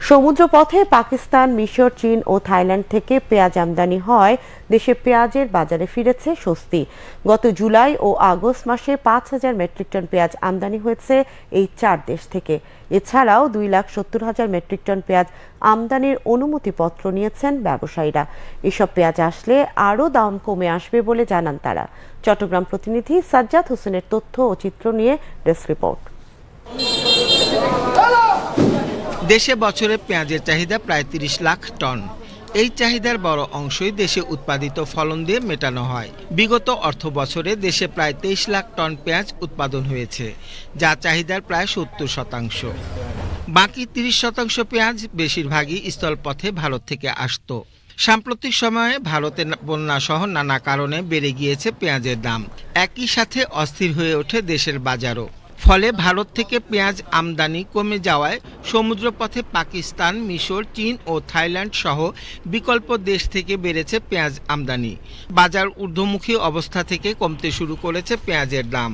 সমুদ্রপথে পাকিস্তান, মিশর, চীন ও থাইল্যান্ড থেকে পেঁয়াজ আমদানি হয় দেশে পেঁয়াজের বাজারে ফিরেছে স্বস্তি। গত জুলাই ও আগস্ট মাসে ৫,০০০ মেট্রিক টন পেঁয়াজ আমদানি হয়েছে এই ৪ দেশ থেকে। এছাড়াও ২,৭০,০০০ মেট্রিক টন পেঁয়াজ আমদানির অনুমতিপত্র নিয়েছেন ব্যবসায়ীরা। এসব পেঁয়াজ আসলে আরও দাম কমে আসবে বলে জানান তারা। চট্টগ্রাম প্রতিনিধি সাজ্জাদ হোসেনের তথ্য ও চিত্র নিয়ে ডেস্ক রিপোর্ট। দেশে বছরে পেঁয়াজের চাহিদা প্রায় ৩০ লাখ টন। এই চাহিদার বড় অংশই দেশে উৎপাদিত ফলন দিয়ে মেটানো হয়। বিগত অর্থ বছরে দেশে প্রায় ২৩ লাখ টন পেঁয়াজ উৎপাদন হয়েছে, যা চাহিদার প্রায় ৭০%। বাকি ৩০% পেঁয়াজ বেশিরভাগই স্থলপথে ভারত থেকে আসত। সাম্প্রতিক সময়ে ভারতে বন্যা সহ নানা কারণে বেড়ে গিয়েছে পেঁয়াজের দাম। একই সাথে অস্থির হয়ে ওঠে দেশের বাজারও। ফলে ভারত থেকে পেঁয়াজ আমদানি কমে যাওয়ায় সমুদ্রপথে পাকিস্তান, মিশর, চীন ও থাইল্যান্ড সহ বিকল্প দেশ থেকে বেড়েছে পেঁয়াজ আমদানি। বাজার ঊর্ধ্বমুখী অবস্থা থেকে কমতে শুরু করেছে পেঁয়াজের দাম।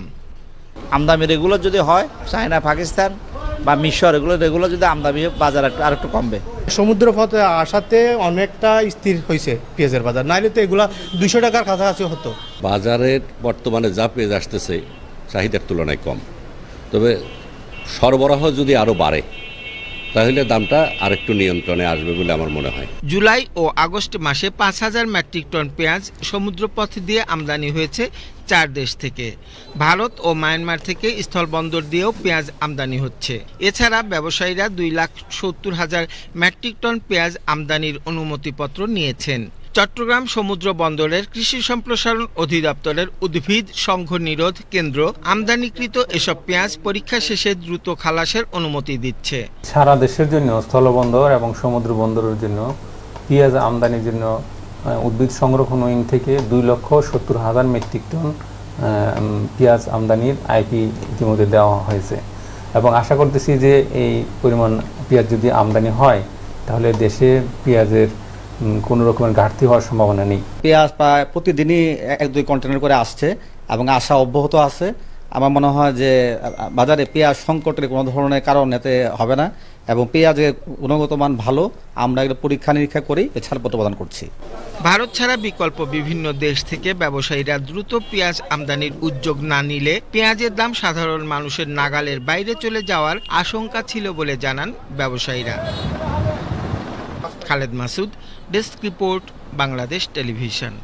আমদানি রেগুলার যদি হয়, চায়না, পাকিস্তান বা মিশর এগুলো যদি আমদানি বাজার আর একটু কমবে। সমুদ্রপথে আসাতে অনেকটা স্থির হয়েছে পেঁয়াজের বাজার, নাইলে তো এগুলা ২০০ টাকার কাছাকাছি হতো। বাজারের বর্তমানে যা পেঁয়াজ আসতেছে চাহিদার তুলনায় কম, তবে সরবরাহ যদি আরও বাড়ে তাহলে দামটা আরেকটু নিয়ন্ত্রণে আসবে বলে আমার মনে হয়। জুলাই ও আগস্ট মাসে ৫,০০০ মেট্রিক টন পেঁয়াজ সমুদ্রপথ দিয়ে আমদানি হয়েছে ৪ দেশ থেকে। ভারত ও মায়ানমার থেকে স্থলবন্দর দিয়েও পেঁয়াজ আমদানি হচ্ছে। এছাড়া ব্যবসায়ীরা ২,৭০,০০০ মেট্রিক টন পেঁয়াজ আমদানির অনুমতিপত্র নিয়েছেন। চট্টগ্রাম সমুদ্র বন্দরের কৃষি সম্প্রসারণ অধিদপ্তরের উদ্ভিদ সংঘ নিরোধ কেন্দ্র আমদানিকৃত এসব পেঁয়াজ পরীক্ষা শেষে দ্রুত খালাসের অনুমতি দিচ্ছে। সারা দেশের জন্য স্থলবন্দর এবং সমুদ্র বন্দরের জন্য পেঁয়াজ আমদানির জন্য উদ্ভিদ সংরক্ষণ উইং থেকে ২,৭০,০০০ মেট্রিক টন পেঁয়াজ আমদানির আইপি ইতিমধ্যে দেওয়া হয়েছে এবং আশা করতেছি যে এই পরিমাণ পেঁয়াজ যদি আমদানি হয় তাহলে দেশে পেঁয়াজের কোনো রকমের ঘাটতি হওয়ার সম্ভাবনা নেই। পেঁয়াজ প্রায় প্রতিদিনই ১-২ কন্টেনার করে আসছে এবং আসা অব্যাহত আছে। আমার মনে হয় যে বাজারে পেঁয়াজ সংকটের কোনো ধরনের কারণ এতে হবে না এবং পেঁয়াজের গুণগত মান ভালো। আমরা এগুলো পরীক্ষা নিরীক্ষা করি, ছাড়পত্র প্রদান করছি। ভারত ছাড়া বিকল্প বিভিন্ন দেশ থেকে ব্যবসায়ীরা দ্রুত পেঁয়াজ আমদানির উদ্যোগ না নিলে পেঁয়াজের দাম সাধারণ মানুষের নাগালের বাইরে চলে যাওয়ার আশঙ্কা ছিল বলে জানান ব্যবসায়ীরা। Khaled Masud, desk report, Bangladesh television.